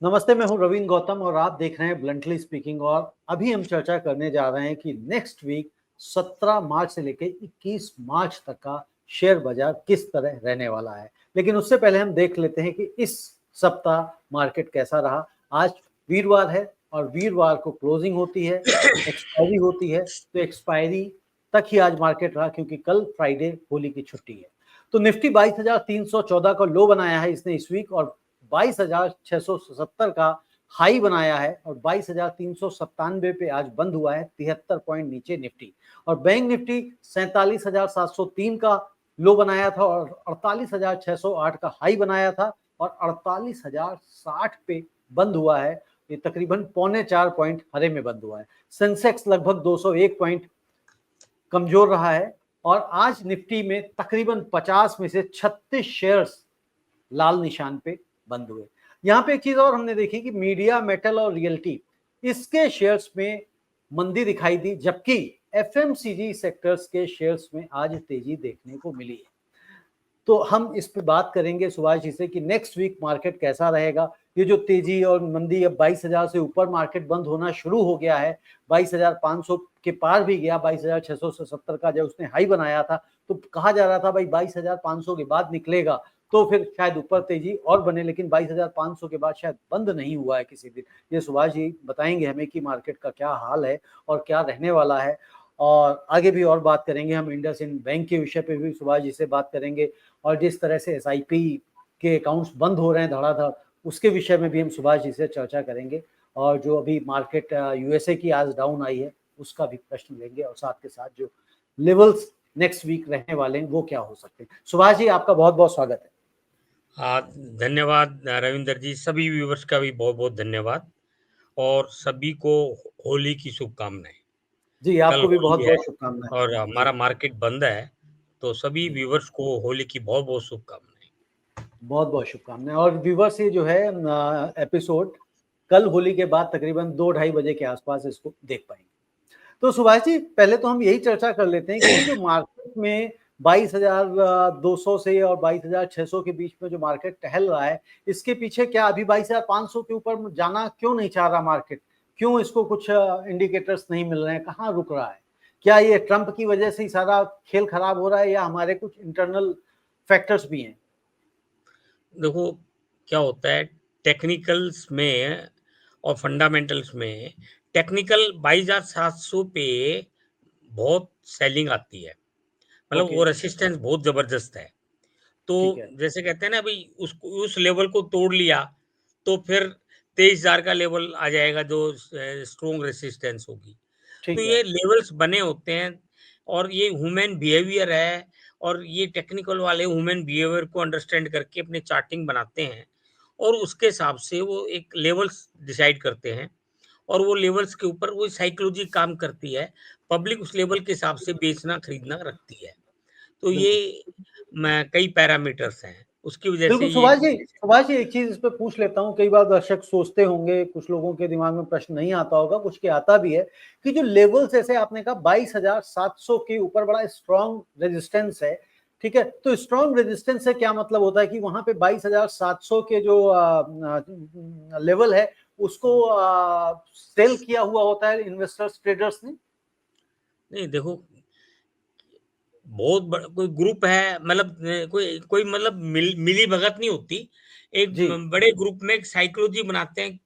नमस्ते, मैं हूँ रवीन गौतम और आप देख रहे हैं ब्लंटली स्पीकिंग। और अभी हम चर्चा करने जा रहे हैं कि नेक्स्ट वीक 17 मार्च से लेकर 21 मार्च तक का शेयर बाजार किस तरह रहने वाला है। लेकिन उससे पहले हम देख लेते हैं कि इस सप्ताह मार्केट कैसा रहा। आज वीरवार है और वीरवार को क्लोजिंग होती है, एक्सपायरी होती है, तो एक्सपायरी तक ही आज मार्केट रहा क्योंकि कल फ्राइडे होली की छुट्टी है। तो निफ्टी 22,314 का लो बनाया है इसने इस वीक और 22,670 का हाई बनाया है और 22,397 पे आज बंद हुआ है, 73 पॉइंट नीचे निफ्टी। और बैंक निफ्टी 47,703 का लो बनाया था और 48,608 का हाई बनाया था और 48,060 पे बंद हुआ है। ये तकरीबन 3.25 पॉइंट हरे में बंद हुआ है। सेंसेक्स लगभग 201 पॉइंट कमजोर रहा है और आज निफ्टी में तकरीबन 50 में से 36 शेयर्स लाल निशान पे बंद हुए। यहाँ पे एक चीज और हमने देखी कि मीडिया, मेटल और रियल्टी इसके शेयर्स में मंदी दिखाई दी, जबकि एफएमसीजी सेक्टर्स के शेयर्स में आज तेजी देखने को मिली है। तो हम इस पे बात करेंगे सुभाष जी से कि नेक्स्ट वीक मार्केट कैसा रहेगा। ये जो तेजी और मंदी, अब 22,000 से ऊपर मार्केट बंद होना शुरू हो गया है, 22,500 के पार भी गया। 22,670 का जब उसने हाई बनाया था तो कहा जा रहा था भाई 22,500 के बाद निकलेगा तो फिर शायद ऊपर तेजी और बने, लेकिन 22,500 के बाद शायद बंद नहीं हुआ है किसी दिन। ये सुभाष जी बताएंगे हमें कि मार्केट का क्या हाल है और क्या रहने वाला है। और आगे भी और बात करेंगे हम इंडसइंड बैंक के विषय पे भी सुभाष जी से बात करेंगे और जिस तरह से एसआईपी के अकाउंट्स बंद हो रहे हैं धड़ाधड़, उसके विषय में भी हम सुभाष जी से चर्चा करेंगे। और जो अभी मार्केट यूएसए की आज डाउन आई है उसका भी प्रश्न लेंगे और साथ के साथ जो लेवल्स नेक्स्ट वीक रहने वाले हैं वो क्या हो सकते हैं। सुभाष जी, आपका बहुत बहुत स्वागत है। धन्यवाद रविंदर जी, सभी व्यूवर्स का भी बहुत बहुत धन्यवाद और सभी को होली की शुभकामनाएं। जी, कल आपको भी बहुत होली है बहुत शुभकामनाएं। और जी हमारा मार्केट बंद है, तो सभी जी, व्यूवर्स को होली की बहुत बहुत शुभकामनाएं। बहुत बहुत शुभकामनाएं। और व्यूवर्स, ये जो है एपिसोड कल होली के बाद तकरीबन 2-2:30 बजे के आसपास इसको देख पाएंगे। तो सुभाष जी, पहले तो हम यही चर्चा कर लेते हैं कि ये जो मार्केट में 22,200 से और 22,600 के बीच में जो मार्केट टहल रहा है, इसके पीछे क्या अभी 22,500 के ऊपर जाना क्यों नहीं चाह रहा मार्केट? क्यों इसको कुछ इंडिकेटर्स नहीं मिल रहे हैं? कहाँ रुक रहा है? क्या ये ट्रंप की वजह से ही सारा खेल खराब हो रहा है या हमारे कुछ इंटरनल फैक्टर्स भी हैं? देखो क्या होता है, टेक्निकल्स में और फंडामेंटल्स में टेक्निकल 22,700 पे बहुत सेलिंग आती है, मतलब ओके, वो रेसिस्टेंस बहुत जबरदस्त है। तो ठीक है, जैसे कहते हैं ना भाई, उस लेवल को तोड़ लिया तो फिर 23,000 का लेवल आ जाएगा जो स्ट्रॉन्ग रेसिस्टेंस होगी। तो ठीक है, ये लेवल्स बने होते हैं और ये ह्यूमन बिहेवियर है और ये टेक्निकल वाले ह्यूमन बिहेवियर को अंडरस्टैंड करके अपने चार्टिंग बनाते हैं और उसके हिसाब से वो एक लेवल्स डिसाइड करते हैं और वो लेवल्स के ऊपर वो साइकोलॉजी काम करती है। पब्लिक उस लेवल के हिसाब से बेचना खरीदना रखती है। तो ये बिल्कुल। कई पैरामीटर्स हैं, उसकी वजह से बिल्कुल ये सुभाष जी, एक चीज इस पे पूछ लेता हूँ। कई बार दर्शक सोचते होंगे, कुछ लोगों के दिमाग में प्रश्न नहीं आता होगा, कुछ के आता भी है कि जो लेवल्स जैसे आपने कहा 22,700 के ऊपर बड़ा स्ट्रॉन्ग रेजिस्टेंस है, ठीक है। तो स्ट्रॉन्ग रेजिस्टेंस से क्या मतलब होता है कि वहां पे 22,700 के जो लेवल है उसको सेल किया हुआ होता है इन्वेस्टर्स, ट्रेडर्स ने? नहीं देखो, कोई ग्रुप है, मतलब कोई कोई मतलब मिली भगत नहीं होती। एक जी, बड़े ग्रुप में एक साइकोलॉजी बनाते हैं,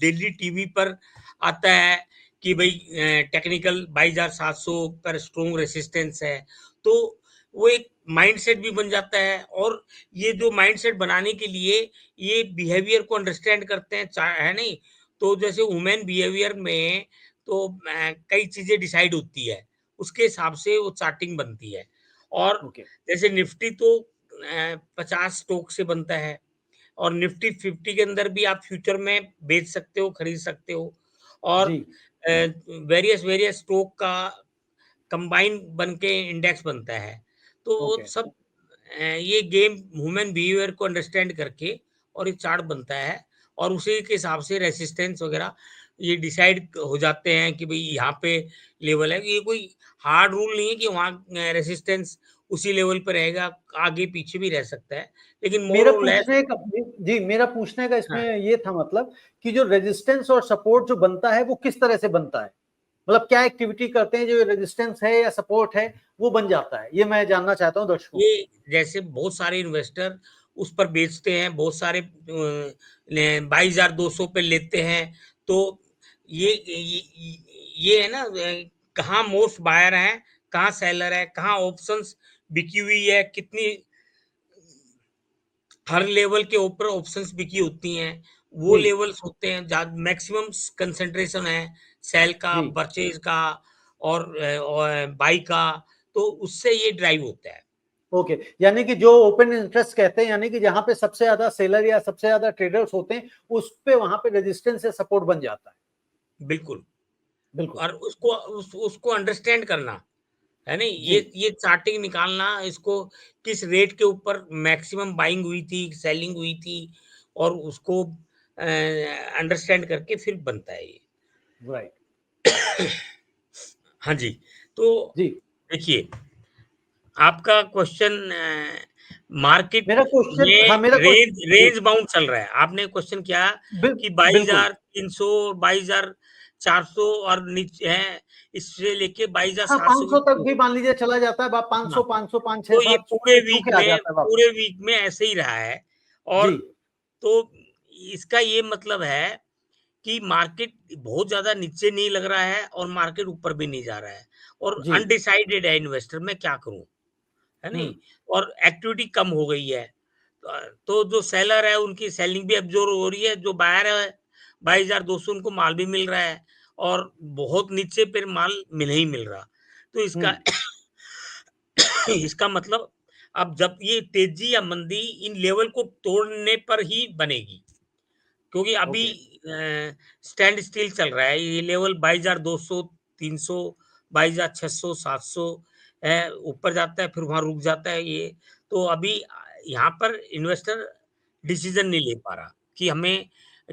डेली टीवी पर आता है कि भाई टेक्निकल 22,700 पर स्ट्रॉन्ग रेसिस्टेंस है। तो वो एक माइंडसेट भी बन जाता है और ये जो माइंडसेट बनाने के लिए ये बिहेवियर को अंडरस्टैंड करते हैं, है नहीं? तो जैसे ह्यूमन बिहेवियर में तो कई चीजें डिसाइड होती है, उसके हिसाब से वो चार्टिंग बनती है। और ओके, जैसे निफ्टी तो 50 स्टॉक से बनता है और निफ्टी 50 के अंदर भी आप फ्यूचर में बेच सकते हो, खरीद सकते हो और जी, वेरियस वेरियस स्टॉक का कंबाइन बन के इंडेक्स बनता है। तो वो ओके, सब ये गेम ह्यूमन बिहेवियर को अंडरस्टैंड करके और एक चार्ट बनता है और उसी के हिसाब से रेसिस्टेंस वगैरह ये डिसाइड हो जाते हैं कि भाई यहाँ पे लेवल है। ये कोई हार्ड रूल नहीं है कि वहाँ रेसिस्टेंस उसी लेवल पे रहेगा, आगे पीछे भी रह सकता है, लेकिन मोर मेरा और लेस। पूछने का जी मेरा पूछने का हाँ, इसमें ये था मतलब कि जो रेजिस्टेंस और सपोर्ट जो बनता है वो किस तरह से बनता है, मतलब क्या एक्टिविटी करते हैं जो रेजिस्टेंस है या सपोर्ट है वो बन जाता है, ये मैं जानना चाहता हूँ दर्शकों ये जैसे बहुत सारे इन्वेस्टर उस पर बेचते हैं, बहुत सारे 22,200 पे लेते हैं। तो ये है ना, कहाँ मोस्ट बायर है, कहाँ सेलर है, कहाँ ऑप्शंस बिकी हुई है, कितनी हर लेवल के ऊपर ऑप्शंस बिकी होती हैं, वो जी लेवल्स होते हैं, मैक्सिमम कंसंट्रेशन है सेल का, जी परचेज का और बाई का, तो उससे ये ड्राइव होता है। ओके, यानी कि जो ओपन इंटरेस्ट कहते हैं, यानी कि जहां पे सबसे ज्यादा सेलर या सबसे ज्यादा ट्रेडर्स होते हैं उस पे वहां पे रेजिस्टेंस या सपोर्ट बन जाता है। बिल्कुल। बिल्कुल। और उसको अंडरस्टैंड करना है नहीं, जी ये चार्टिंग निकालना, इसको किस रेट के ऊपर मैक्सिमम बाइंग हुई थी, सेलिंग हुई थी, और उसको अंडरस्टैंड करके फिर बनता है ये। राइट। हाँ जी। तो जी देखिए, आपका क्वेश्चन मार्केट मेरा क्वेश्चन, में हाँ मेरा रेंज क्वेश्चन जी रेंज बाउंड चल रहा है। आपने क्वेश्चन किया कि बिल्कुल। 22,300, 22,400 और नीचे है, इससे लेके हाँ 22,700 500 तक भी। भी मान लीजिए चला जाता है, 500 हाँ, 500 5 6 तो ये 7 पे छू के आ जाता है वापस। पूरे वीक में ऐसे ही रहा है। जी और तो इसका ये मतलब है कि मार्केट बहुत ज़्यादा नीचे नहीं लग रहा है और मार्केट ऊपर भी नहीं जा रहा है, और जी। अनडिसाइडेड है इन्वेस्टर, मैं क्या करूँ? है नहीं? हम्म। और एक्टिविटी कम हो गई है। तो जो सेलर है उनकी सेलिंग भी अब्ज़ॉर्ब हो रही है, जो बायर है 22,200 उनको माल भी मिल रहा है, और बहुत नीचे फिर माल नहीं मिल रहा। तो इसका हम्म। इसका मतलब अब जब ये तेज़ी या मंदी इन लेवल को तोड़ने पर ही बनेगी, क्योंकि अभी ओके। स्टैंड स्टिल चल रहा है। ये लेवल 22,200, 300, 22,600, 700 है, ऊपर जाता है फिर वहाँ रुक जाता है ये। तो अभी यहाँ पर इन्वेस्टर डिसीजन नहीं ले पा रहा कि हमें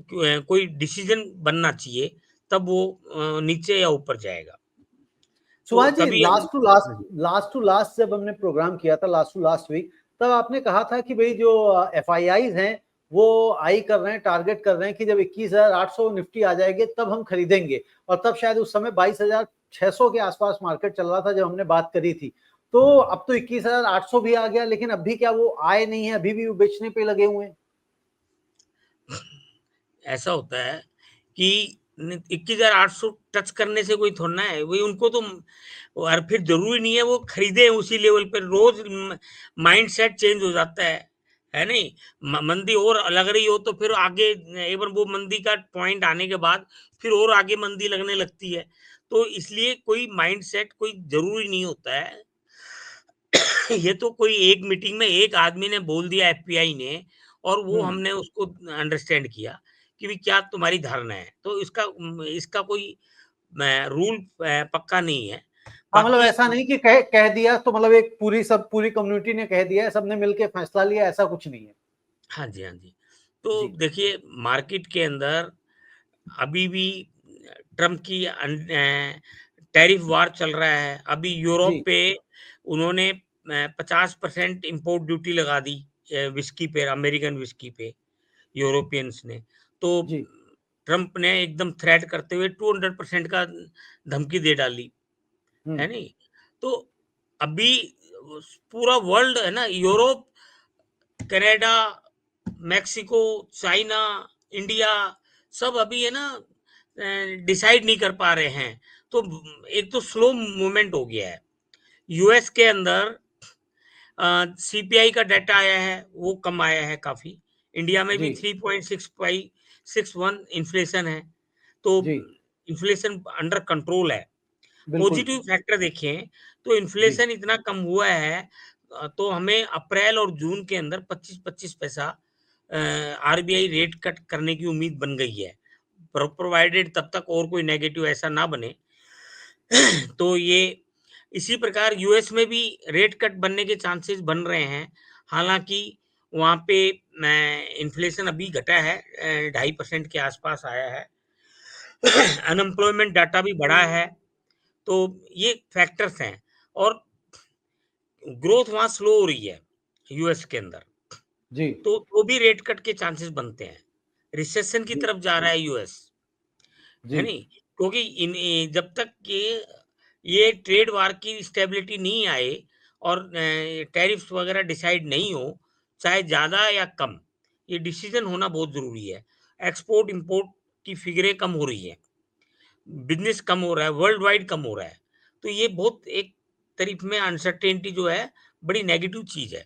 कोई डिसीजन बनना चाहिए, तब वो नीचे या ऊपर जाएगा। तो सुभाष जी, तभी हम। लास्ट टू लास्ट जब हमने प्रोग्राम किया था, लास्ट टू लास्ट वीक, तब आपने कहा था कि भाई जो एफआईआईज हैं वो आई कर रहे हैं, टारगेट कर रहे हैं कि जब 21,800 निफ्टी आ जाएंगे तब हम खरीदेंगे, और तब शायद उस समय 22,600 के आसपास मार्केट चल रहा था जब हमने बात करी थी। तो अब तो 21,800 भी आ गया, लेकिन अभी क्या वो आए नहीं है, अभी भी वो बेचने पे लगे हुए हैं? ऐसा होता है कि 21,800 टच करने से कोई थोड़ा ना है, वही उनको तो। और फिर जरूरी नहीं है वो खरीदे उसी लेवल पर, रोज माइंड सेट चेंज हो जाता है नहीं। मंदी और लग रही हो तो फिर आगे, एवं वो मंदी का पॉइंट आने के बाद फिर और आगे मंदी लगने लगती है। तो इसलिए कोई माइंड सेट कोई जरूरी नहीं होता है। ये तो कोई एक मीटिंग में एक आदमी ने बोल दिया एफपीआई ने, और वो हम्म। हमने उसको अंडरस्टैंड किया कि भी क्या तुम्हारी धारणा है, तो इसका इसका कोई रूल पक्का नहीं है। हाँ मतलब बाकी ऐसा नहीं कि कह दिया तो मतलब एक पूरी कम्युनिटी ने कह दिया है, सबने मिलके फैसला लिया, ऐसा कुछ नहीं है। हाँ जी, हाँ जी। तो जी देखिए, मार्केट के अंदर अभी भी ट्रम्प की टैरिफ वार चल रहा है। अभी यूरोप जी पे उन्होंने 50% इम्पोर्ट ड्यूटी लगा दी विस्की पे, अमेरिकन विस्की पे, यूरोपियंस ने। तो जी। ट्रम्प ने एकदम थ्रेट करते हुए 200% का धमकी दे डाली, हम्म। है नहीं? तो अभी पूरा वर्ल्ड है ना, Europe, Canada, Mexico, China, India, सब अभी है ना डिसाइड नहीं कर पा रहे हैं। तो एक तो स्लो मूवमेंट हो गया है। यूएस के अंदर सीपीआई का डाटा आया है, वो कम आया है काफी। इंडिया में भी जी 3.6561 इन्फ्लेशन है। तो जी इन्फ्लेशन अंडर कंट्रोल है। बिल्कुल। पॉजिटिव फैक्टर देखें तो जी इन्फ्लेशन इतना कम हुआ है, तो हमें अप्रैल और जून के अंदर 25-25 पैसा आरबीआई रेट कट करने की उम्मीद बन गई है, प्रोवाइडेड तब तक और कोई नेगेटिव ऐसा ना बने। तो ये इसी प्रकार यूएस में भी रेट कट बनने के चांसेस बन रहे हैं। हालांकि वहाँ पे इन्फ्लेशन अभी घटा है, 2.5% के आसपास आया है। अनएम्प्लॉयमेंट डाटा भी बढ़ा है। तो ये फैक्टर्स हैं। और ग्रोथ वहां स्लो हो रही है यूएस के अंदर, जी तो भी रेट कट के चांसेस बनते हैं। रिसेशन की जी तरफ जा रहा है यूएस, है जी नहीं? क्योंकि जब तक ये ट्रेड वार की स्टेबिलिटी नहीं आए और टैरिफ्स वगैरह डिसाइड नहीं हो, चाहे ज्यादा या कम, ये डिसीजन होना बहुत जरूरी है। एक्सपोर्ट इंपोर्ट की फिगरें कम हो रही है, बिजनेस कम हो रहा है, वर्ल्ड वाइड कम हो रहा है, तो ये बहुत एक तरीफ में अनसर्टेनिटी जो है बड़ी नेगेटिव चीज है।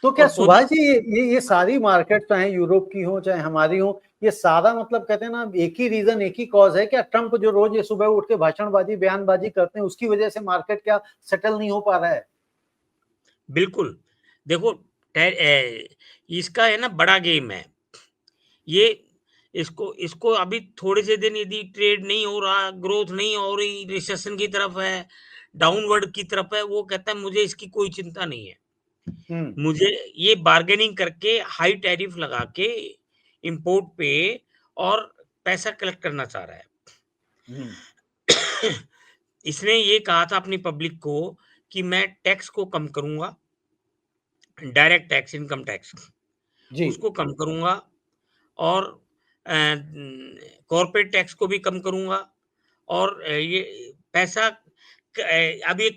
तो क्या और सुभाष जी, ये सारी मार्केट चाहे यूरोप की हो चाहे हमारी हो, ये सारा मतलब कहते हैं ना एक ही रीजन एक ही कॉज है क्या? ट्रम्प जो रोज ये सुबह उठ के भाषणबाजी बयानबाजी करते हैं उसकी वजह से मार्केट क्या सेटल नहीं हो पा रहा है? बिल्कुल, देखो इसका है ना बड़ा गेम है ये। इसको इसको अभी थोड़े से दिन यदि ट्रेड नहीं हो रहा, ग्रोथ नहीं हो रही, रिसेशन की तरफ है, डाउनवर्ड की तरफ है, वो कहता है मुझे इसकी कोई चिंता नहीं है, हम्म मुझे ये बार्गेनिंग करके हाई टैरिफ लगा के इंपोर्ट पे और पैसा कलेक्ट करना चाह रहा है। हम्म इसने ये कहा था अपनी पब्लिक को कि मैं टैक्स को कम करूंगा, डायरेक्ट टैक्स, इनकम टैक्स जी उसको कम करूंगा, और कॉर्पोरेट टैक्स को भी कम करूंगा, और ये पैसा अब ये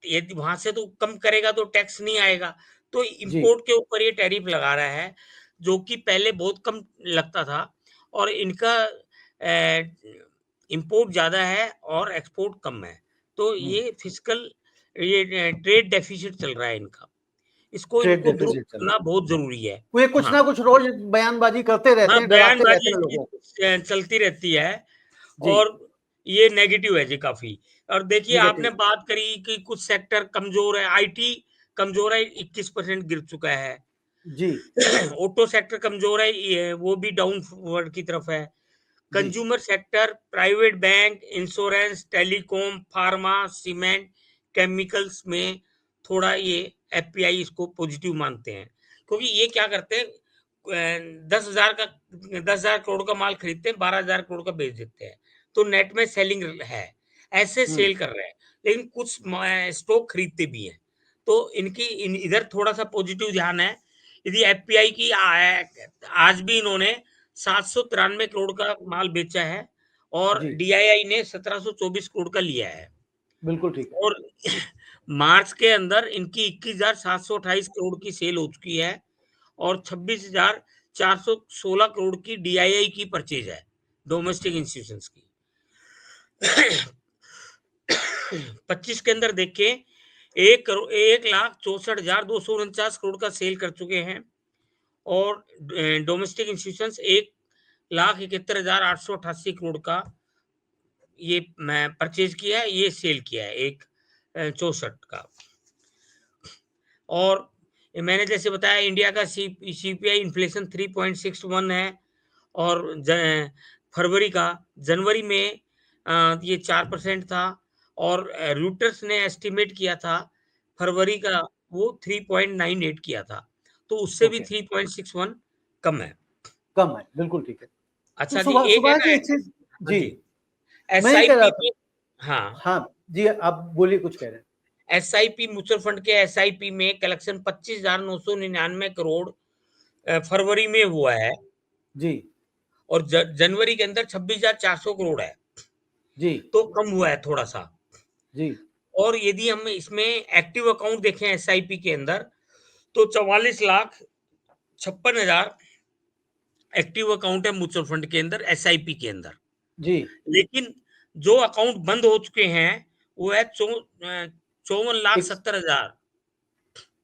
यदि वहां से तो कम करेगा तो टैक्स नहीं आएगा, तो जी इंपोर्ट के ऊपर ये टैरिफ लगा रहा है, जो कि पहले बहुत कम लगता था, और इनका इंपोर्ट ज्यादा है और एक्सपोर्ट कम है, तो हम्म ये फिस्कल, ये ट्रेड डेफिसिट चल रहा है इनका, इसको ट्रेड इनको दुरुस्त डेफिसिट चल रहा करना है। बहुत जरूरी है। वो ये कुछ हाँ, ना कुछ रोज बयानबाजी करते रहते हाँ, हैं, डराते रहते बयानबाज़ी हैं इसकी लोगों को। चलती रहती है, जी और ये नेगेटिव है जी काफ़ी। और देखिए आपने निगेटिव। बात करी कि कुछ सेक्टर कमज़ोर है, आईटी कमज़ोर है, 21% गिर चुका है। जी ऑटो सेक्टर कमज़ोर है, ये वो भी डाउनवर्ड की तरफ है। जी consumer sector, private bank, insurance, telecom, pharma, cement, chemicals में थोड़ा ये एफपीआई इसको पॉजिटिव मानते हैं, क्योंकि ये क्या करते हैं, 10,000 करोड़ का माल खरीदते हैं, 12,000 करोड़ का बेच देते हैं, तो नेट में सेलिंग है, ऐसे हम्म सेल कर रहे हैं, लेकिन कुछ स्टॉक खरीदते भी हैं, तो इधर थोड़ा सा पॉजिटिव ध्यान है। यदि एफपीआई की आज भी इन्होंने 793 करोड़ का माल बेचा है, और जी डीआईआई ने 1724 करोड़ का लिया है, बिल्कुल ठीक है। और मार्च के अंदर इनकी 21,728 करोड़ की सेल हो चुकी है, और 26,416 करोड़ की डीआईआई की परचेज है, डोमेस्टिक इंस्टीट्यूशंस की। 25 के अंदर देखें, 1,64,249 करोड़ का सेल कर चुके हैं, और डोमेस्टिक इंस्टीट्यूशंस 1,71,888 करोड़ का ये मैं परचेज किया है, ये सेल किया है, एक 64 का। और मैंने जैसे बताया, इंडिया का सीपीआई इन्फ्लेशन 3.61 है, और फरवरी का, जनवरी में ये 4% था, और रूटर्स ने एस्टिमेट किया था फरवरी का, वो 3.98 किया था, तो उससे भी ओके 3.61 कम है। कम है, बिल्कुल ठीक है। तो अच्छा जी, सुबह एक है सुबह ना, जी एक चीज। हाँ जी जी, मैं ये कह रहा एसआईपी था। में, हाँ, हाँ जी आप बोलिए, कुछ कह रहे हैं। एसआईपी म्यूचुअल फंड के एसआईपी में कलेक्शन 25,999 करोड़ फरवरी में हुआ है, जी और जनवरी के अंदर 26,400 करोड़ है, जी तो कम हुआ है थोड़ा सा। जी और यदि हम इसमें एक्टिव अकाउंट देखें एसआईपी के अंदर, तो 44,56,000 एक्टिव अकाउंट है म्यूचुअल फंड के अंदर, एसआईपी के अंदर। जी लेकिन जो अकाउंट बंद हो चुके हैं, वो है 54,70,000,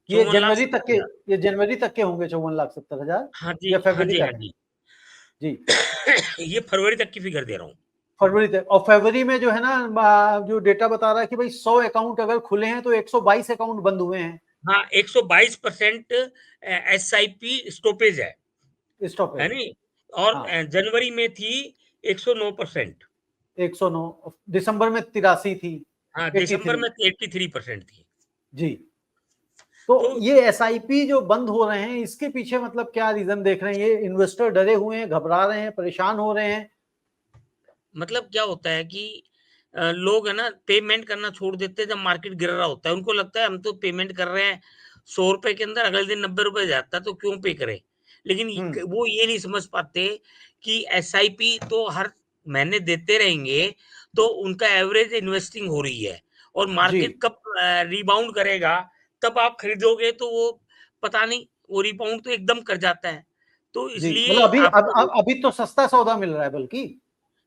ये चौवन लाख जनवरी तक सत्तर के, हजार ये जनवरी तक के होंगे 54,70,000 हाँ जी, या हाँ फरवरी जी, हाँ तक? जी। जी ये फरवरी तक की फिगर दे रहा हूँ। फरवरी तक। और फरवरी में जो है ना जो डेटा बता रहा है कि भाई 100 अकाउंट अगर खुले हैं तो 122 अकाउंट बंद हुए हैं। हाँ, 122% एसआईपी स्टॉपेज है स्टॉपेज है। नहीं, और हाँ जनवरी में थी 109%। 109, दिसंबर में 83 थी, हाँ, दिसंबर 83। में 83% थी। जी तो तो ये एसआईपी जो बंद हो रहे हैं इसके पीछे मतलब क्या रीजन देख रहे हैं? ये इन्वेस्टर डरे हुए हैं, घबरा रहे हैं, परेशान हो रहे हैं? मतलब क्या होता है कि लोग है ना पेमेंट करना छोड़ देते हैं जब मार्केट गिर रहा होता है। उनको लगता है हम तो पेमेंट कर रहे हैं ₹100 के अंदर, अगले दिन ₹90 जाता है तो क्यों पे करें? लेकिन हम्म। वो ये नहीं समझ पाते कि एसआईपी तो हर महीने देते रहेंगे, तो उनका एवरेज इन्वेस्टिंग हो रही है और जी मार्केट कब रिबाउंड करेगा, तब आप खरीदोगे तो वो पता नहीं, वो रिबाउंड तो एकदम कर जाता है। तो जी, इसलिए मतलब अभी आपको अभी तो सस्ता सौदा मिल रहा है बल्कि।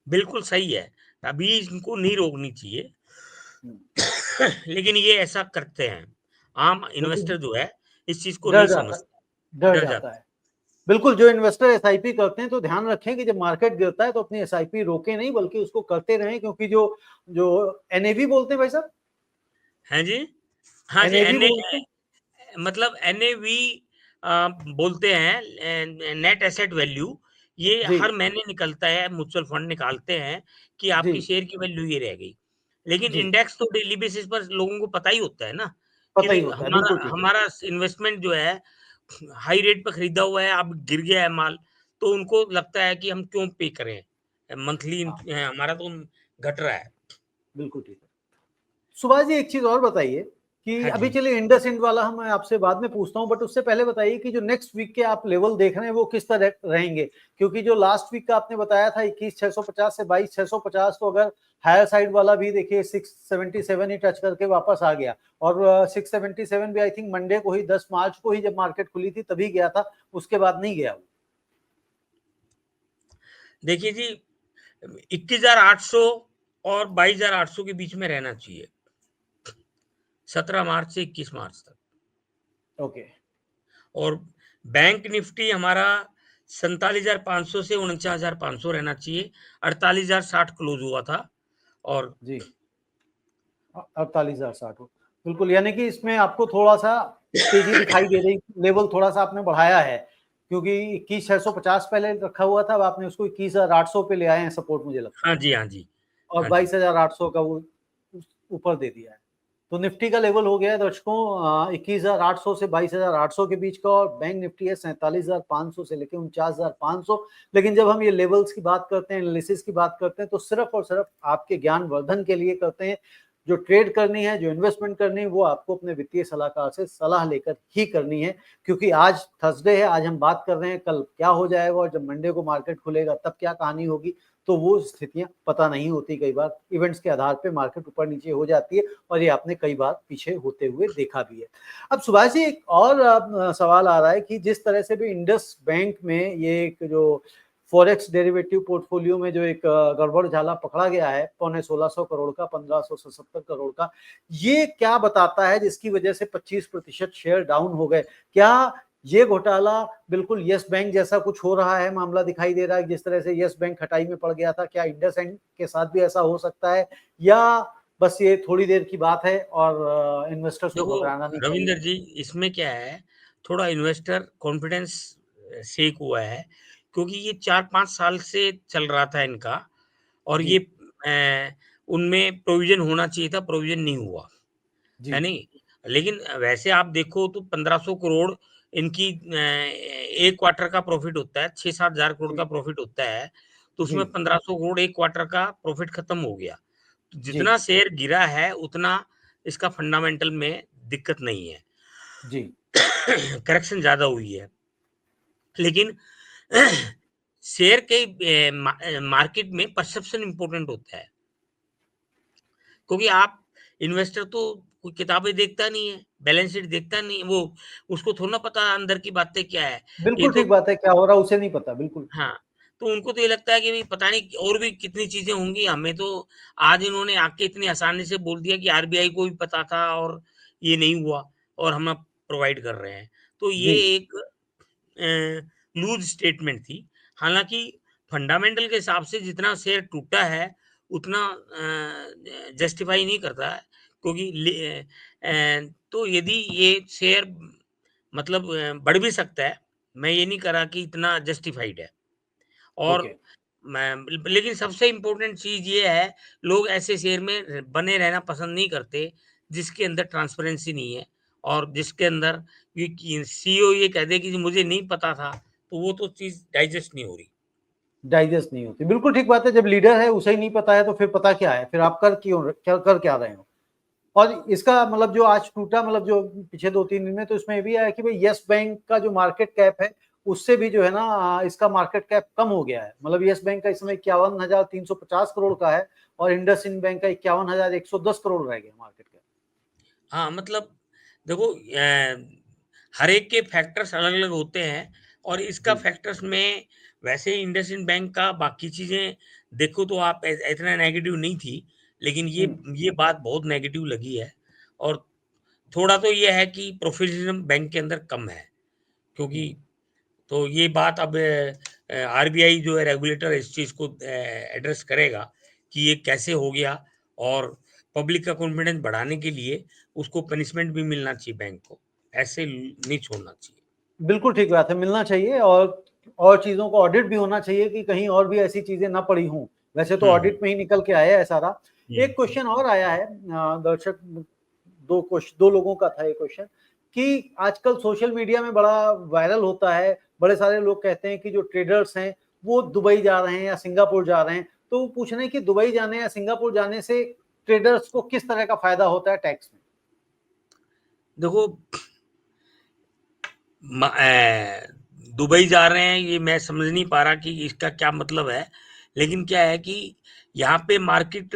बिल्कुल सही है, अभी इनको नहीं रोकनी चाहिए। हम्म, लेकिन ये ऐसा करते हैं, आम बिल्कुल इन्वेस्टर जो है इस चीज़ को डर नहीं जाता है, समझता, डर डर जाता जाता है। है। बिल्कुल, जो इन्वेस्टर एसआईपी करते हैं तो ध्यान रखें कि जब मार्केट गिरता है तो अपनी एसआईपी रोके नहीं, बल्कि उसको करते रहें, क्योंकि जो जो एनएवी बोलते हैं भाई साहब, हैं जी? हाँ जी, एनएवी बोलते हैं। मतलब एनएवी बोलते हैं, नेट एसेट वैल्यू। ये जी हर महीने निकलता है, म्यूचुअल फंड निकालते हैं कि जी आपकी शेयर की वैल्यू ये रह गई। लेकिन जी, इंडेक्स तो डेली बेसिस पर लोगों को पता ही होता है ना कि पता ही भाई होता है, हमारा बिल्कुल ठीक है। हमारा इन्वेस्टमेंट जो है हाई रेट पे खरीदा हुआ है, अब गिर गया है माल, तो उनको लगता है कि हम क्यों पे करें? मंथली हाँ, हमारा तो घट रहा है। बिल्कुल ठीक है। सुभाष जी, एक चीज और बताइए कि हाँ अभी जी। चलिए इंडस वाला हम आपसे बाद में पूछता हूँ, बट उससे पहले बताइए कि जो नेक्स्ट वीक के आप लेवल देख रहे हैं वो किस तरह रहेंगे, क्योंकि जो लास्ट वीक का आपने बताया था 21,650 से 22,650, तो अगर हायर साइड वाला भी देखिए 677 ही टच करके वापस आ गया, और 677 भी आई थिंक मंडे को ही 10 मार्च को ही जब मार्केट खुली थी तभी गया था, उसके बाद नहीं गया वो। देखिए जी, 21,800 और 22,800 के बीच में रहना चाहिए, 17 मार्च से 21 मार्च तक। ओके। और बैंक निफ्टी हमारा 47,500 से 49,500 रहना चाहिए। 48,060 क्लोज हुआ था। और जी, 48,060 हो, बिल्कुल, यानी कि इसमें आपको थोड़ा सा तेजी दिखाई दे रही, लेवल थोड़ा सा आपने बढ़ाया है, क्योंकि 21,650 पहले रखा हुआ था, अब आपने उसको 21,800 पे ले आए हैं सपोर्ट, मुझे लगता हाँ है, जी, हाँ जी, और हाँ जी। 22,800 का वो ऊपर दे दिया है। तो निफ्टी का लेवल हो गया है दर्शकों 21,800 से 22,800 के बीच का, और बैंक निफ्टी है 47,500 से लेकर 49,500। लेकिन जब हम ये लेवल्स की बात करते हैं, एनालिसिस की बात करते हैं, तो सिर्फ और सिर्फ आपके ज्ञान वर्धन के लिए करते हैं। जो ट्रेड करनी है, जो इन्वेस्टमेंट करनी है, वो आपको अपने वित्तीय सलाहकार से सलाह लेकर ही करनी है, क्योंकि आज थर्सडे है, आज हम बात कर रहे हैं, कल क्या हो जाएगा और जब मंडे को मार्केट खुलेगा तब क्या कहानी होगी, तो वो स्थितियां पता नहीं होती। कई बार इवेंट्स के आधार पे मार्केट ऊपर नीचे हो जाती है, और ये आपने कई बार पीछे होते हुए देखा भी है। अब सुभाष जी, एक और सवाल आ रहा है कि जिस तरह से भी इंडस बैंक में ये एक जो फॉरेक्स डेरिवेटिव पोर्टफोलियो में जो एक गड़बड़ झाला पकड़ा गया है, 16,100 करोड़ का, 1,577 करोड़ का, ये क्या बताता है जिसकी वजह से 25% शेयर डाउन हो गए? क्या ये घोटाला बिल्कुल यस बैंक जैसा कुछ हो रहा है, मामला दिखाई दे रहा है, जिस तरह से यस बैंक खटाई में पड़ गया था, क्या इंडस एंड के साथ भी ऐसा हो सकता है, या बस ये थोड़ी देर की बात है और इन्वेस्टर्स को देखो घबराना नहीं चाहिए? रविंदर जी, इसमें क्या है, थोड़ा इन्वेस्टर कॉन्फिडेंस शेक हुआ है, क्योंकि ये 4-5 साल से चल रहा था इनका, और जी ये उनमें प्रोविज़न होना चाहिए था, प्रोविज़न नहीं हुआ, जी है नहीं? लेकिन वैसे आप देखो तो 1,500 करोड़ इनकी 1 क्वार्टर का प्रॉफ़िट होता है, 6-7 हज़ार करोड़ जी का प्रॉफ़िट होता है, तो जी उसमें 1,500 करोड़ 1 क्वार्टर का प्रॉफ़िट खत्म हो गया। तो जी जितना शेयर गिरा है, उतना इसका फंडामेंटल में दिक्कत नहीं है। जी करेक्शन ज़्यादा हुई है। लेकिन शेयर के मार्केट में परसेप्शन इम्पोर्टेंट होता है, क्योंकि आप इन्वेस्टर तो कोई किताबें देखता नहीं है, बैलेंस शीट देखता नहीं है, वो उसको थोड़ा ना पता अंदर की बातें क्या है। ये बिल्कुल तो ठीक बात है, क्या हो रहा है उसे नहीं पता, बिल्कुल। हाँ, तो उनको तो ये लगता है कि भई पता नहीं और भी कितनी चीज़ें होंगी, हमें तो आज इन्होंने आके इतनी आसानी से बोल दिया कि आरबीआई को भी पता था और ये नहीं हुआ और हम अब प्रोवाइड कर रहे हैं। तो ये जी एक लूज़ स्टेटमेंट थी। हालाँकि फंडामेंटल के हिसाब से जितना शेयर टूटा है, उतना जस्टिफ़ाई नहीं करता है, क्योंकि तो यदि ये शेयर मतलब बढ़ भी सकता है, मैं ये नहीं कह रहा कि इतना जस्टिफ़ाइड है। और ओके। मैं लेकिन सबसे इम्पोर्टेंट चीज़ ये है, लोग ऐसे शेयर में बने रहना पसंद नहीं करते, जिसके अंदर ट्रांसपेरेंसी नहीं है और जिसके अंदर ये सीईओ ये कह दे कि मुझे नहीं पता था, तो वो तो चीज़ डाइजेस्ट नहीं हो रही। डाइजेस्ट नहीं होती। बिल्कुल ठीक बात है, जब लीडर है उसे ही नहीं पता है तो फिर पता क्या है, फिर आप कर क्या रहे हो। और इसका मतलब जो आज टूटा, मतलब जो पीछे 2-3 दिन में, तो इसमें ये भी आया कि भाई यस बैंक का जो मार्केट कैप है उससे भी जो है ना इसका मार्केट कैप कम हो गया है। मतलब यस बैंक का इस समय 51,350 करोड़ का है और इंडसइंड बैंक का 51,110 करोड़ रह गया मार्केट कैप। हाँ, मतलब देखो हर एक के फैक्टर्स अलग-अलग होते हैं और इसका जी। फैक्टर्स में वैसे इंडसइंड बैंक का बाकी चीज़ें देखो तो आप इतना नेगेटिव नहीं थी, लेकिन ये बात बहुत नेगेटिव लगी है और थोड़ा तो ये है कि प्रोफेशनलिज्म बैंक के अंदर कम है, क्योंकि तो ये बात अब आरबीआई जो है रेगुलेटर इस चीज़ को एड्रेस करेगा कि ये कैसे हो गया और पब्लिक का कॉन्फिडेंस बढ़ाने के लिए उसको पनिशमेंट भी मिलना चाहिए बैंक को, ऐसे नहीं छोड़ना चाहिए। बिल्कुल ठीक बात है, मिलना चाहिए और चीज़ों को ऑडिट भी होना चाहिए कि कहीं और भी ऐसी चीज़ें ना पड़ी हों। वैसे तो हुँ, ऑडिट में ही निकल के आया है सारा। हुँ, एक क्वेश्चन और आया है दर्शक 2 लोगों का था ये क्वेश्चन कि आजकल सोशल मीडिया में बड़ा वायरल होता है, बड़े सारे लोग कहते हैं कि जो ट्रेडर्स हैं वो दुबई जा रहे हैं या सिंगापुर जा रहे हैं। तो वो पूछ रहे हैं कि दुबई जाने या सिंगापुर जाने से ट्रेडर्स को किस तरह का फ़ायदा होता है टैक्स में? देखो दुबई जा रहे हैं ये मैं समझ नहीं पा रहा कि इसका क्या मतलब है, लेकिन क्या है कि यहाँ पे मार्केट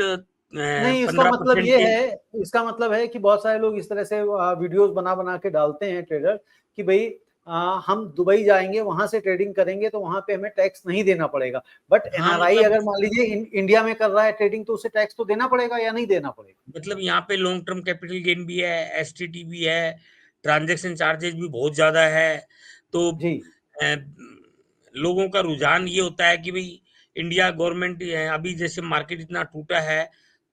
नहीं, इसका मतलब 15% ये के है, इसका मतलब है कि बहुत सारे लोग इस तरह से वीडियोज़ बना-बना के डालते हैं ट्रेडर कि भई हम दुबई जाएँगे, वहाँ से ट्रेडिंग करेंगे तो वहाँ पे हमें टैक्स नहीं देना पड़ेगा। बट हाँ, एनआरआई मतलब अगर मान लीजिए इंडिया में कर रहा है ट्रेडिंग तो उसे टैक्स तो देना पड़ेगा या नहीं देना पड़ेगा? यहाँ पे लॉन्ग टर्म कैपिटल गेन भी है, एसटीटी भी है, ट्रांज़ैक्शन चार्जेज़ भी बहुत ज़्यादा है। तो जी। अ, लोगों का रुझान ये होता है कि भई इंडिया गवर्नमेंट अभी जैसे मार्केट इतना टूटा है,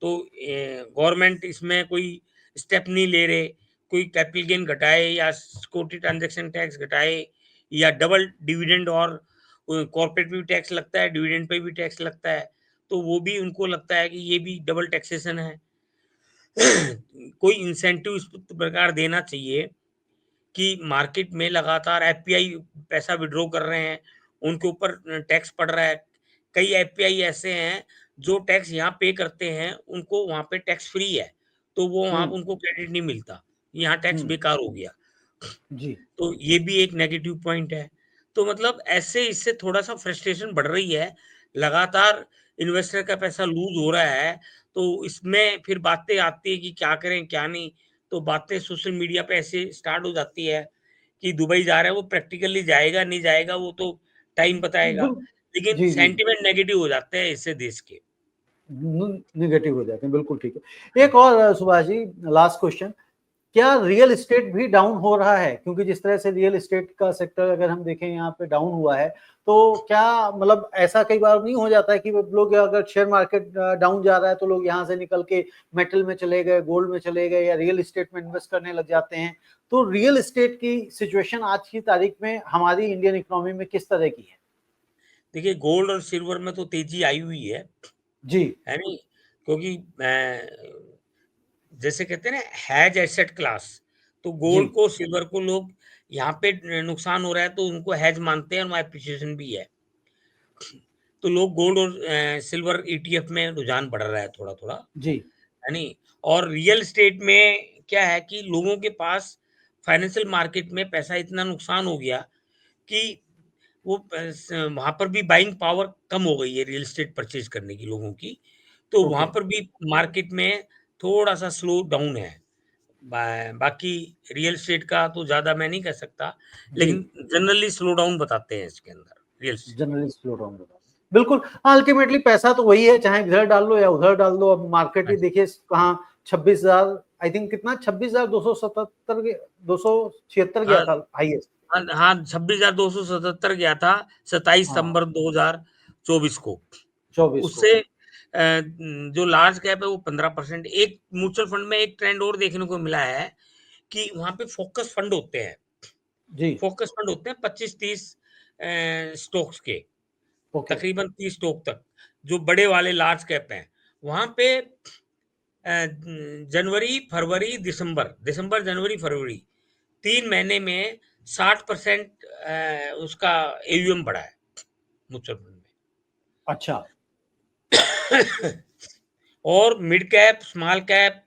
तो गवर्नमेंट इसमें कोई स्टेप नहीं ले रहे, कोई कैपिटल गेन घटाए या सिक्योरिटी ट्रांज़ैक्शन टैक्स घटाए या डबल डिविडेंड और कॉर्पोरेट पे भी टैक्स लगता है, डिविडेंड पे भी टैक्स लगता है, तो वो भी उनको लगता है कि ये भी डबल टैक्सेशन है। कोई इंसेंटिव इस प्रकार देना चाहिए कि मार्केट में लगातार एफपीआई पैसा विथड्रॉ कर रहे हैं, उनके ऊपर टैक्स पड़ रहा है। कई एफपीआई ऐसे हैं जो टैक्स यहाँ पे करते हैं, उनको वहाँ पे टैक्स फ्री है, तो वो वहाँ हुँ, उनको क्रेडिट नहीं मिलता। यहाँ टैक्स हुँ। बेकार हो गया। जी। तो ये भी एक नेगेटिव पॉइंट है। तो मतलब ऐसे इससे थोड़ा-सा फ्रस्ट्रेशन बढ़ रही है। लगातार इन्वेस्टर का पैसा लूज़ हो रहा है, तो इसमें फिर बातें आती है कि क्या करें, क्या नहीं? तो बातें सोशल मीडिया पे ऐसे स्टार्ट हो जाती है कि दुबई जा रहा है, वो प्रैक्टिकली जाएगा, नहीं जाएगा, वो तो टाइम बताएगा। बिल लेकिन जी, जी, जी। सेंटिमेंट नेगेटिव हो जाते हैं इससे देश के। नेगेटिव हो जाते हैं, बिल्कुल ठीक है। एक और सुभाष जी, लास्ट क्वेश्चन, क्या रियल एस्टेट भी डाउन हो रहा है? क्योंकि जिस तरह से रियल एस्टेट का सेक्टर अगर हम देखें यहाँ पे डाउन हुआ है, तो क्या मतलब ऐसा कई बार नहीं हो जाता है कि वो लोग अगर शेयर मार्केट डाउन जा रहा है तो लोग यहाँ से निकल के मेटल में चले गए, गोल्ड में चले गए या रियल एस्टेट में इन्वेस्ट करने लग जाते हैं। तो रियल एस्टेट की सिचुएशन आज की तारीख में हमारी इंडियन इकोनॉमी में किस तरह की है? देखिए गोल्ड और सिल्वर में तो तेज़ी आई हुई जी, है नहीं? क्योंकि जैसे कहते हैं ना हैज एसेट क्लास, तो जी, गोल्ड को सिल्वर को लोग यहाँ पे नुकसान हो रहा है तो उनको हैज मानते हैं और वहाँ एप्रिसिएशन भी है। तो लोग गोल्ड और सिल्वर ईटीएफ में रुझान बढ़ रहा है थोड़ा-थोड़ा, जी। है नहीं? और रियल एस्टेट में क्या है कि लोगों के पास फाइनेंशियल मार्केट में पैसा इतना नुकसान हो गया कि वो वहाँ पर भी बाइंग पावर कम हो गई है रियल एस्टेट परचेज़ करने की लोगों की। तो वहाँ ओके। पर भी मार्केट में थोड़ा-सा स्लो डाउन है। बाकी रियल एस्टेट का तो ज़्यादा मैं नहीं कह सकता, जी। लेकिन जनरली स्लो डाउन बताते हैं इसके अंदर, रियल एस्टेट में। जनरली स्लो डाउन होगा। बिल्कुल, अल्टीमेटली पैसा तो वही है, चाहे इधर डाल लो या उधर डाल दो। अब मार्केट हाँ ही जी। देखिए कहाँ 26,000, आई थिंक कितना 26,277 के 276 गया हाँ, था हाईएस्ट। हाँ, हाँ 26,277 गया था 27 हाँ, सितंबर 2024 को। 24 को। उससे जो लार्ज कैप है वो 15% एक म्यूचुअल फंड में एक ट्रेंड और देखने को मिला है कि वहाँ पे फ़ोकस फंड होते हैं। जी, फ़ोकस फंड होते हैं 25-30 स्टॉक्स के, ओके। तकरीबन 30 स्टॉक तक, जो बड़े वाले लार्ज कैप हैं। वहाँ पे जनवरी, फरवरी, दिसंबर, जनवरी, फरवरी 3 महीने में 60% उसका एयूएम बढ़ा है म्यूचुअल फंड में। अच्छा। और मिड कैप, स्मॉल कैप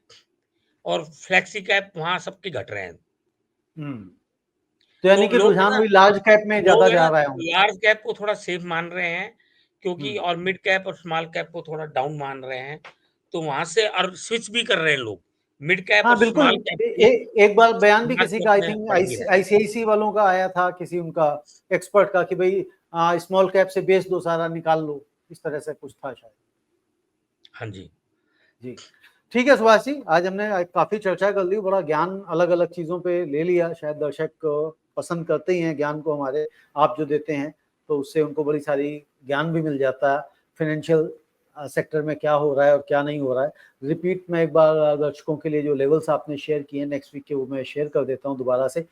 और फ्लेक्सी कैप वहां सबके घट रहे हैं। तो यानी तो कि लोग है रुझान ना भी लार्ज कैप में ज्यादा लोग है जा ना रहा है उनका। लार्ज कैप को थोड़ा सेफ मान रहे हैं, क्योंकि हम्म। और मिड कैप और स्मॉल कैप को थोड़ा डाउन मान रहे हैं। तो वहां से और स्विच भी कर रहे हैं लोग, मिड कैप और हाँ बिल्कुल। स्मॉल कैप से एक बार बयान भी लार्ज किसी कैप का, आई में थिंक पढ़ेंगे रहे। आईसीआईसी वालों का आया था, किसी उनका एक्सपर्ट का, कि भाई स्मॉल कैप से बेच दो, सारा निकाल लो, इस तरह से कुछ था शायद। हाँ जी। जी ठीक है सुभाष जी, आज हमने काफी चर्चा कर ली, बड़ा ज्ञान अलग अलग चीजों पे ले लिया। शायद दर्शक पसंद करते ही हैं ज्ञान को हमारे, आप जो देते हैं, तो उससे उनको बड़ी सारी ज्ञान भी मिल जाता है फाइनेंशियल सेक्टर में क्या हो रहा है और क्या नहीं हो रहा है। रिपीट में एक बार दर्शकों के लिए जो लेवल्स आपने शेयर किए नेक्स्ट वीक के, वो मैं शेयर कर देता हूँ दोबारा से।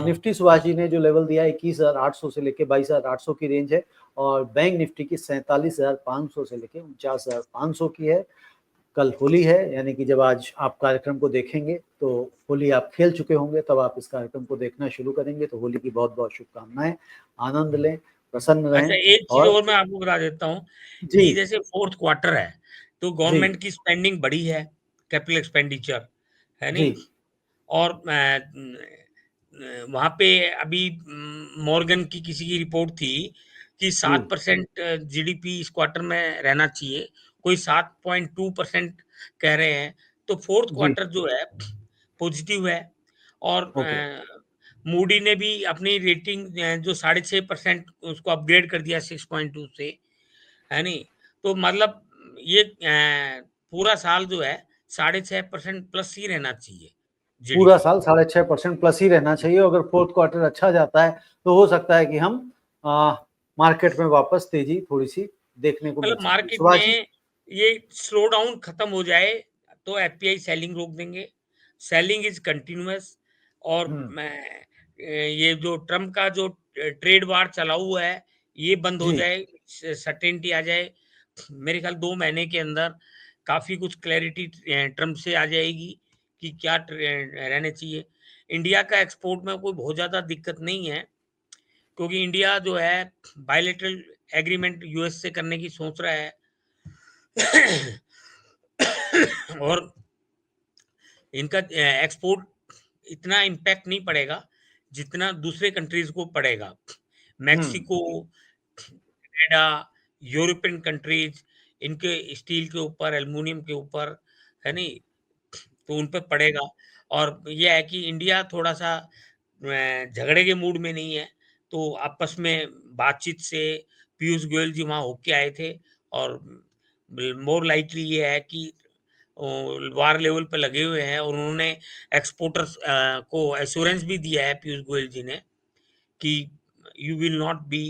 निफ्टी सुभाष जी ने जो लेवल दिया 21,800 से लेके 22,800 की रेंज है, और बैंक निफ्टी की 47,500 से लेके 49,500 की है। कल होली है, यानी कि जब आज आप कार्यक्रम को देखेंगे तो होली आप खेल चुके होंगे, तब आप इस कार्यक्रम को देखना शुरू करेंगे। तो होली की बहुत बहुत शुभकामनाएं, आनंद लें, प्रसन्न अच्छा, रहें। एक चीज और और मैं आपको बता देता हूँ जी कि जैसे फोर्थ क्वार्टर है, तो जी गवर्नमेंट की स्पेंडिंग बढ़ी है, कैपिटल एक्सपेंडिचर, है जी नहीं? और वहाँ पे अभी मॉर्गन की किसी की रिपोर्ट थी कि जी 7% जीडीपी इस क्वार्टर में रहना चाहिए, कोई 7.2% कह रहे हैं। तो फोर्थ जी। क्वार्टर जो है पॉजिटिव है। और ओके। मूडी ने भी अपनी रेटिंग जो 6.5% उसको अपग्रेड कर दिया 6.2 से, है नहीं? तो मतलब ये पूरा साल जो है 6.5% प्लस ही रहना चाहिए पूरा जीडीपी। साल 6.5% प्लस ही रहना चाहिए। अगर फोर्थ क्वार्टर अच्छा जाता है तो हो सकता है कि हम मार्केट में वापस तेजी थोड़ी सी देखने को मिल मतलब सकती है। मार्केट सुभाष जी। में ये स्लो डाउन खत्म हो जाए तो एफपीआई सेलिंग रोक देंगे। Selling is continuous. और हम्म। ये जो ट्रम्प का जो ट्रेड वार चला हुआ है, ये बंद हो जी जाए, सर्टेनिटी आ जाए। मेरे ख्याल 2 महीने के अंदर काफी कुछ क्लैरिटी ट्रम्प से आ जाएगी कि क्या रहने चाहिए। इंडिया का एक्सपोर्ट में कोई बहुत ज्यादा दिक्कत नहीं है, क्योंकि इंडिया जो है बायलैटरल एग्रीमेंट यूएस से करने की सोच रहा है। और इनका एक्सपोर्ट इतना इम्पैक्ट नहीं पड़ेगा जितना दूसरे कंट्रीज को पड़ेगा। हम्म। मैक्सिको, कनाडा, यूरोपियन कंट्रीज, इनके स्टील के ऊपर, एल्युमिनियम के ऊपर, है नहीं? तो उन पे पड़ेगा। और ये है कि इंडिया थोड़ा-सा झगड़े के मूड में नहीं है, तो आपस में बातचीत से पीयूष गोयल जी वहाँ होके आए थे। और मोर लाइकली ये है कि वार लेवल पे लगे हुए हैं, और उन्होंने एक्सपोर्टर्स को एश्योरेंस भी दिया है पीयूष गोयल जी ने कि यू विल नॉट बी,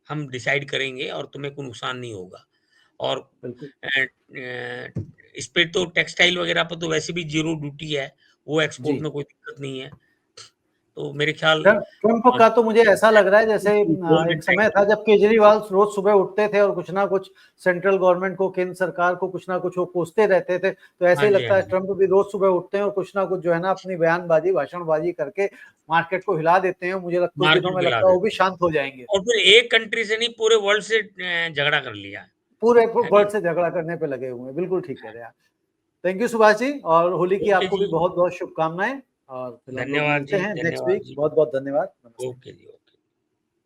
हम डिसाइड करेंगे और तुम्हें कोई नुकसान नहीं होगा। और बिल्कुल। इस पे तो टेक्सटाइल वगैरह पर तो वैसे भी जीरो ड्यूटी है, वो एक्सपोर्ट जी। में कोई दिक्कत नहीं है। तो मेरे ख्याल ट्रम्प का तो मुझे ऐसा लग रहा है जैसे एक समय था जब केजरीवाल रोज सुबह उठते थे और कुछ ना कुछ सेंट्रल गवर्नमेंट को, केंद्र सरकार को कुछ ना कुछ वो कोसते रहते थे, तो ऐसे हाँ ही जी, हाँ लगता है जी। ट्रम्प भी रोज सुबह उठते हैं और कुछ ना कुछ जो है ना अपनी बयानबाजी, भाषणबाजी करके मार्केट को हिला देते हैं। मुझे कुछ दिनों मार्केट में को हिला लगता है वो देते भी हैं। शांत हो जाएंगे। और फिर एक कंट्री से नहीं, पूरे वर्ल्ड से झगड़ा कर लिया, पूरे है नहीं? वर्ल्ड से झगड़ा करने पे लगे हुए हैं। बिल्कुल ठीक कह रहे हैं आप। थैंक यू सुभाष जी, और होली की ओके आपको जी, भी बहुत बहुत शुभकामनाएं। और फिर हम लोग धन्यवाद मिलते जी, हैं नेक्स्ट धन्यवाद वीक। जी। बहुत बहुत धन्यवाद, नमस्ते। ओके जी।